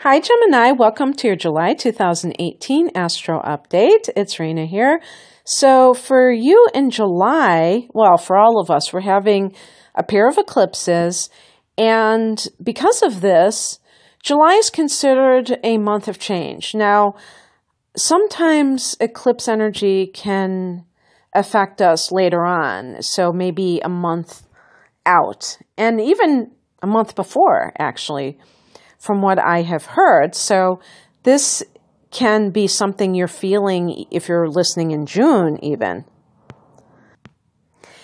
Hi, Gemini. Welcome to your July 2018 Astro Update. It's Raina here. So for you in July, well, for all of us, we're having a pair of eclipses. And because of this, July is considered a month of change. Now, sometimes eclipse energy can affect us later on. So maybe a month out and even a month before, actually, from what I have heard. So this can be something you're feeling if you're listening in June even.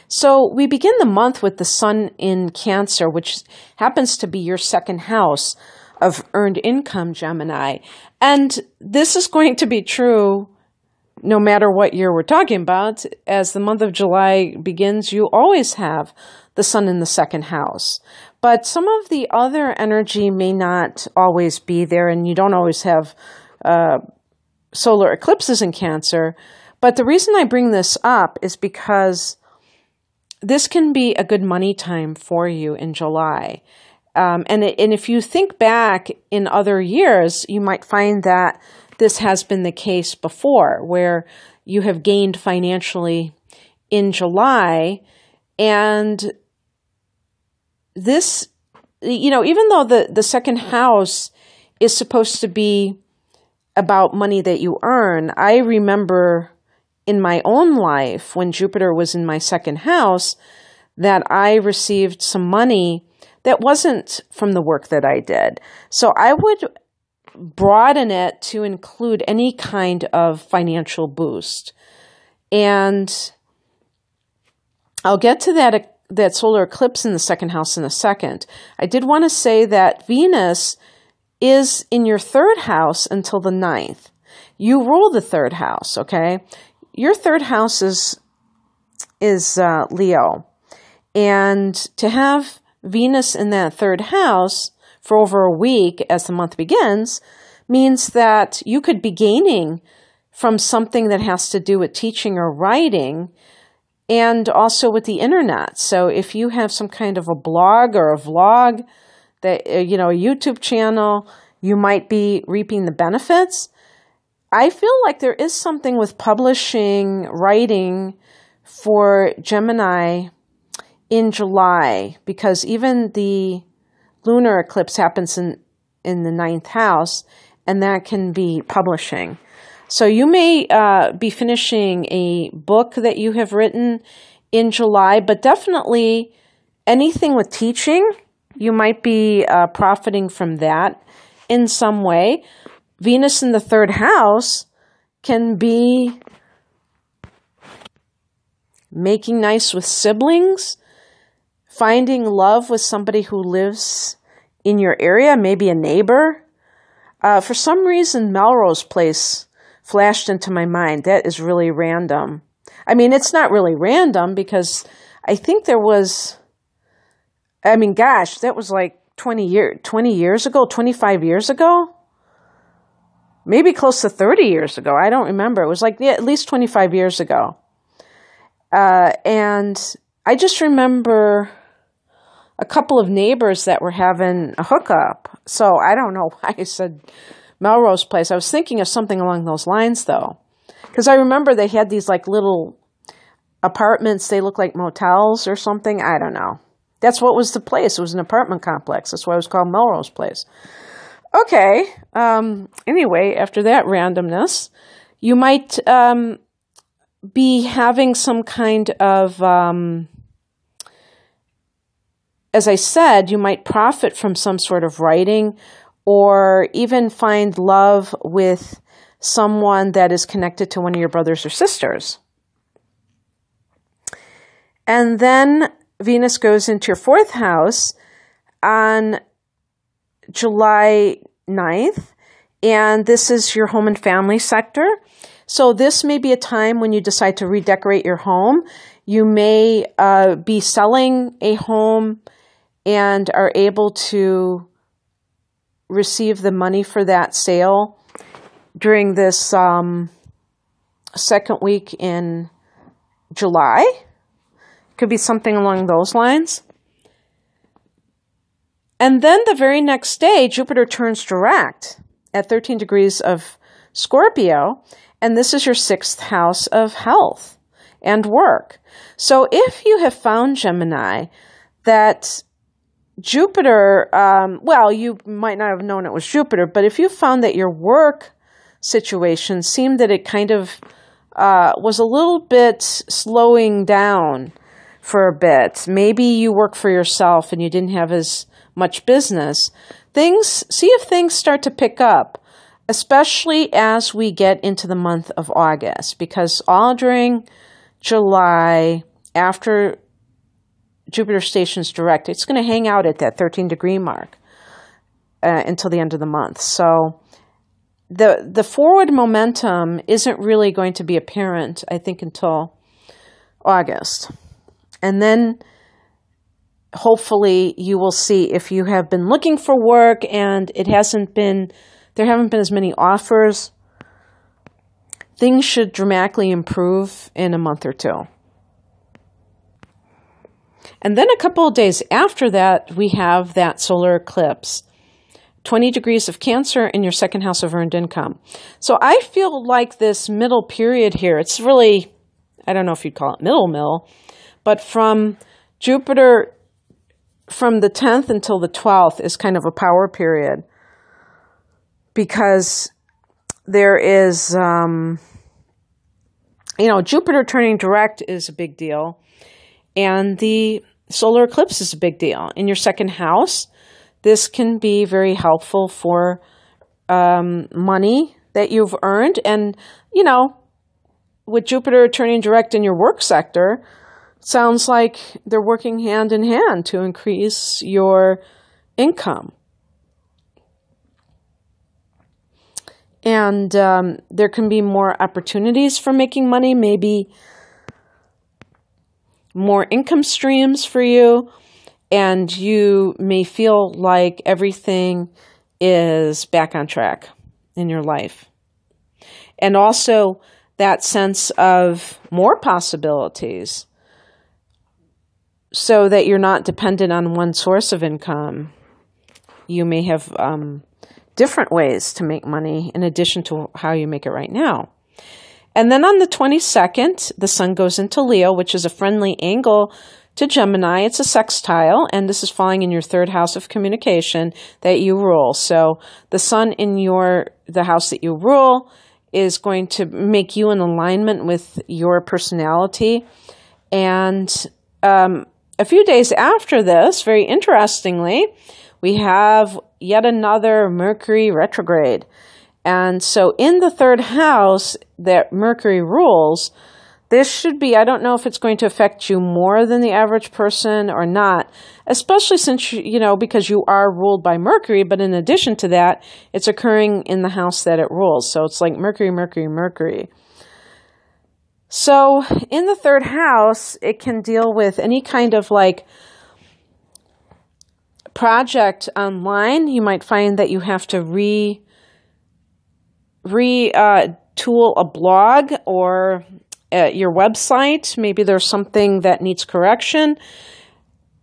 So we begin the month with the sun in Cancer, which happens to be your second house of earned income, Gemini. And this is going to be true no matter what year we're talking about. As the month of July begins, you always have the sun in the second house. But some of the other energy may not always be there, and you don't always have solar eclipses in Cancer. But the reason I bring this up is because this can be a good money time for you in July. And if you think back in other years, you might find that this has been the case before, where you have gained financially in July. And this, even though the second house is supposed to be about money that you earn, I remember in my own life when Jupiter was in my second house that I received some money that wasn't from the work that I did. So I would broaden it to include any kind of financial boost. And I'll get to that solar eclipse in the second house in a second. I did want to say that Venus is in your third house until the 9th. You rule the third house, okay? Your third house is Leo. And to have Venus in that third house for over a week as the month begins means that you could be gaining from something that has to do with teaching or writing, and also with the internet. So if you have some kind of a blog or a vlog, that a YouTube channel, you might be reaping the benefits. I feel like there is something with publishing, writing for Gemini in July, because even the lunar eclipse happens in the 9th house, and that can be publishing. So you may be finishing a book that you have written in July, but definitely anything with teaching, you might be profiting from that in some way. Venus in the third house can be making nice with siblings, finding love with somebody who lives in your area, maybe a neighbor. For some reason, Melrose Place flashed into my mind. That is really random. I mean, it's not really random because I think that was like 20 years ago, 25 years ago, maybe close to 30 years ago. I don't remember. It was like at least 25 years ago. And I just remember a couple of neighbors that were having a hookup. So I don't know why I said Melrose Place. I was thinking of something along those lines, though, because I remember they had these like little apartments. They look like motels or something. I don't know. That's what was the place. It was an apartment complex. That's why it was called Melrose Place. Okay. Anyway, after that randomness, you might be having some kind of, as I said, you might profit from some sort of writing, or even find love with someone that is connected to one of your brothers or sisters. And then Venus goes into your fourth house on July 9th, and this is your home and family sector. So this may be a time when you decide to redecorate your home. You may be selling a home and are able to receive the money for that sale during this second week in July. Could be something along those lines. And then the very next day, Jupiter turns direct at 13 degrees of Scorpio, and this is your 6th house of health and work. So if you have found, Gemini, that Jupiter, you might not have known it was Jupiter, but if you found that your work situation seemed that it kind of was a little bit slowing down for a bit, maybe you work for yourself and you didn't have as much business, see if things start to pick up, especially as we get into the month of August, because all during July, after Jupiter stations direct, it's going to hang out at that 13-degree mark until the end of the month. So the forward momentum isn't really going to be apparent, I think, until August. And then hopefully you will see, if you have been looking for work and there haven't been as many offers, things should dramatically improve in a month or two. And then a couple of days after that, we have that solar eclipse, 20 degrees of Cancer in your 2nd house of earned income. So I feel like this middle period here, it's really, I don't know if you'd call it middle, but from Jupiter, from the 10th until the 12th is kind of a power period, because there is, Jupiter turning direct is a big deal, and the solar eclipse is a big deal. In your 2nd house, this can be very helpful for money that you've earned. And, with Jupiter turning direct in your work sector, sounds like they're working hand in hand to increase your income. And there can be more opportunities for making money, maybe more income streams for you, and you may feel like everything is back on track in your life. And also that sense of more possibilities, so that you're not dependent on one source of income. You may have different ways to make money in addition to how you make it right now. And then on the 22nd, the sun goes into Leo, which is a friendly angle to Gemini. It's a sextile, and this is falling in your 3rd house of communication that you rule. So the sun in the house that you rule is going to make you in alignment with your personality. And a few days after this, very interestingly, we have yet another Mercury retrograde. And so in the 3rd house that Mercury rules, this should be, I don't know if it's going to affect you more than the average person or not, especially since, because you are ruled by Mercury, but in addition to that, it's occurring in the house that it rules. So it's like Mercury, Mercury, Mercury. So in the 3rd house, it can deal with any kind of project online. You might find that you have to retool a blog or your website. Maybe there's something that needs correction.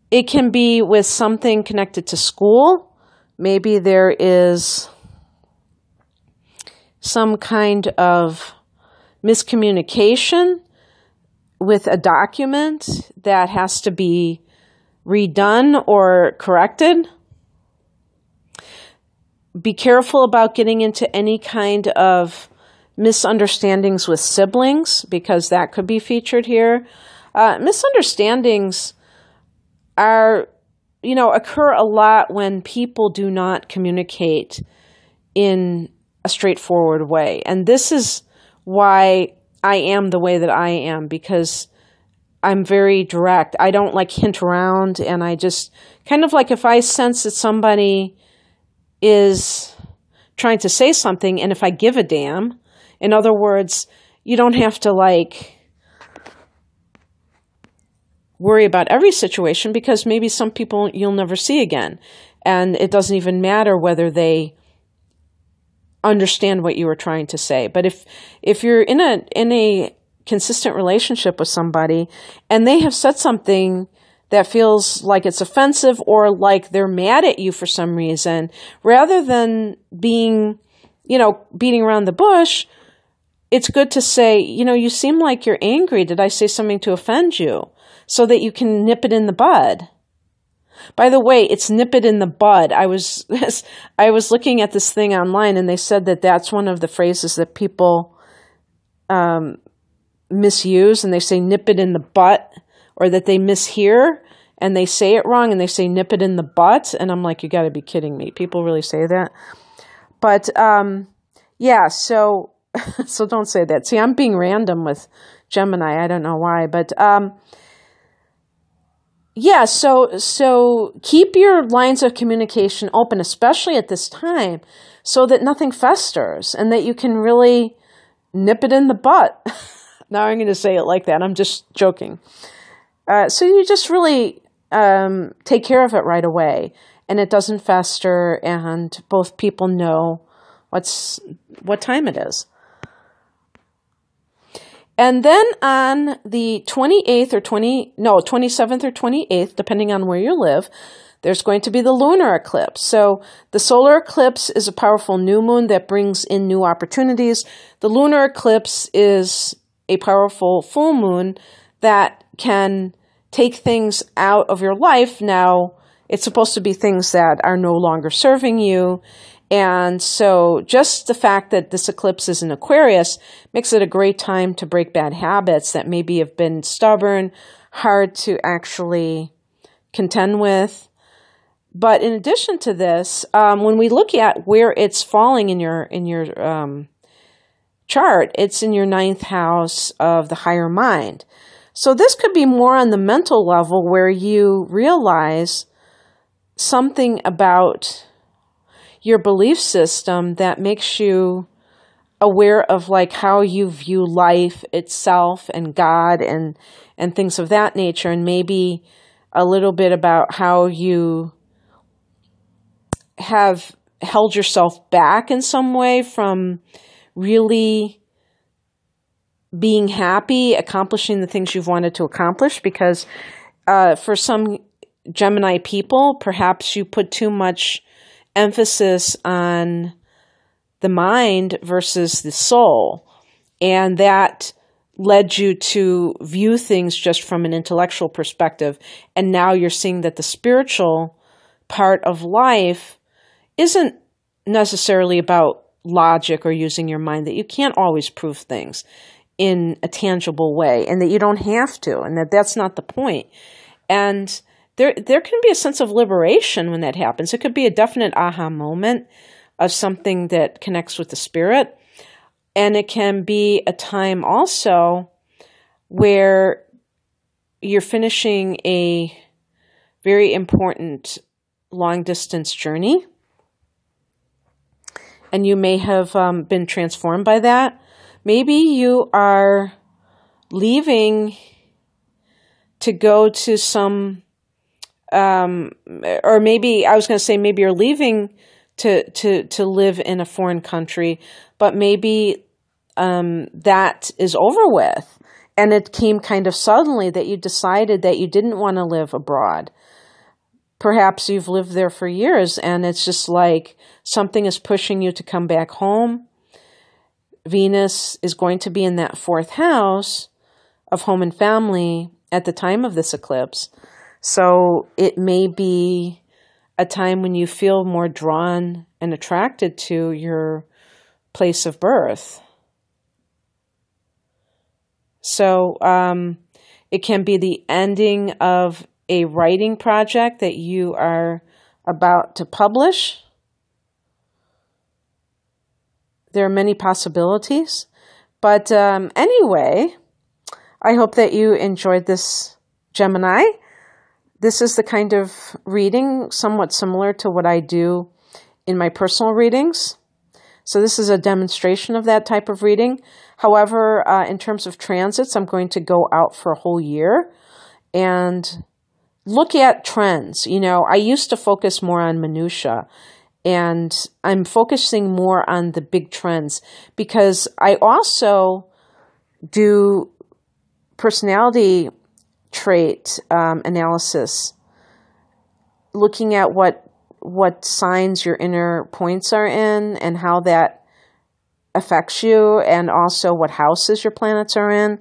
It can be with something connected to school. Maybe there is some kind of miscommunication with a document that has to be redone or corrected. Be careful about getting into any kind of misunderstandings with siblings, because that could be featured here. Misunderstandings occur a lot when people do not communicate in a straightforward way. And this is why I am the way that I am, because I'm very direct. I don't hint around, and I just kind of if I sense that somebody is trying to say something, and if I give a damn, in other words, you don't have to worry about every situation, because maybe some people you'll never see again, and it doesn't even matter whether they understand what you were trying to say. But if you're in a consistent relationship with somebody and they have said something that feels like it's offensive or like they're mad at you for some reason, rather than being, beating around the bush, it's good to say, you seem like you're angry. Did I say something to offend you? So that you can nip it in the bud. By the way, it's nip it in the bud. I was looking at this thing online, and they said that that's one of the phrases that people misuse, and they say nip it in the butt, or that they mishear and they say it wrong and they say nip it in the butt. And I'm like, you got to be kidding me. People really say that. But so so don't say that. See, I'm being random with Gemini. I don't know why, but so keep your lines of communication open, especially at this time, so that nothing festers and that you can really nip it in the butt. Now I'm going to say it like that. I'm just joking. So you just really take care of it right away, and it doesn't fester, and both people know what time it is. And then on the 27th or 28th, depending on where you live, there's going to be the lunar eclipse. So the solar eclipse is a powerful new moon that brings in new opportunities. The lunar eclipse is a powerful full moon that can take things out of your life. Now, it's supposed to be things that are no longer serving you. And so just the fact that this eclipse is in Aquarius makes it a great time to break bad habits that maybe have been stubborn, hard to actually contend with. But in addition to this, when we look at where it's falling in your chart, it's in your 9th house of the higher mind. So this could be more on the mental level, where you realize something about your belief system that makes you aware of like how you view life itself and God and things of that nature, and maybe a little bit about how you have held yourself back in some way from really being happy, accomplishing the things you've wanted to accomplish, because for some Gemini people, perhaps you put too much emphasis on the mind versus the soul, and that led you to view things just from an intellectual perspective, and now you're seeing that the spiritual part of life isn't necessarily about logic or using your mind, that you can't always prove things in a tangible way, and that you don't have to, and that's not the point. And there can be a sense of liberation when that happens. It could be a definite aha moment of something that connects with the spirit. And it can be a time also where you're finishing a very important long-distance journey. And you may have been transformed by that. Maybe you are leaving to go to some... or maybe I was going to say maybe you're leaving to live in a foreign country, but maybe that is over with, and it came kind of suddenly that you decided that you didn't want to live abroad. Perhaps you've lived there for years, and it's just like something is pushing you to come back home. Venus is going to be in that 4th house of home and family at the time of this eclipse. So it may be a time when you feel more drawn and attracted to your place of birth. So it can be the ending of a writing project that you are about to publish. There are many possibilities. But anyway, I hope that you enjoyed this, Gemini. This is the kind of reading somewhat similar to what I do in my personal readings. So this is a demonstration of that type of reading. However, in terms of transits, I'm going to go out for a whole year and look at trends. I used to focus more on minutia, and I'm focusing more on the big trends because I also do personality trait analysis, looking at what signs your inner points are in and how that affects you, and also what houses your planets are in.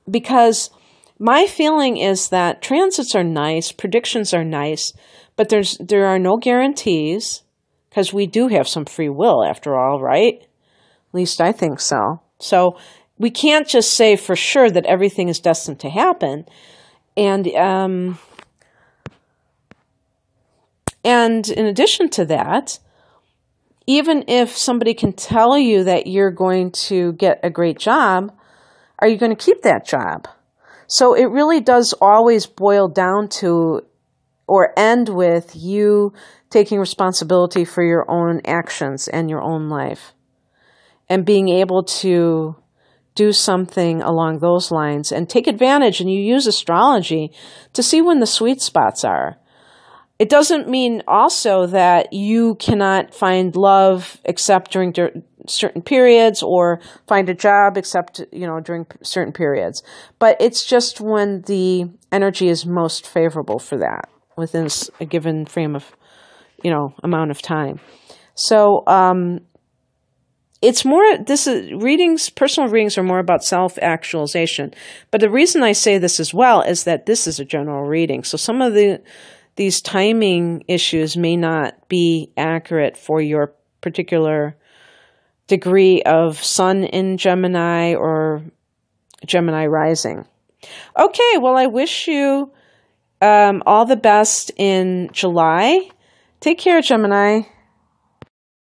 Because my feeling is that transits are nice, predictions are nice, but there are no guarantees, because we do have some free will after all, right? At least I think so. So we can't just say for sure that everything is destined to happen. And in addition to that, even if somebody can tell you that you're going to get a great job, are you going to keep that job? So it really does always boil down to, or end with, you taking responsibility for your own actions and your own life, and being able to do something along those lines and take advantage. And you use astrology to see when the sweet spots are. It doesn't mean also that you cannot find love except during certain periods, or find a job except, during certain periods. But it's just when the energy is most favorable for that within a given frame of, amount of time. So, it's more, personal readings are more about self-actualization. But the reason I say this as well is that this is a general reading. So some of these timing issues may not be accurate for your particular degree of Sun in Gemini or Gemini rising. Okay, well, I wish you all the best in July. Take care, Gemini.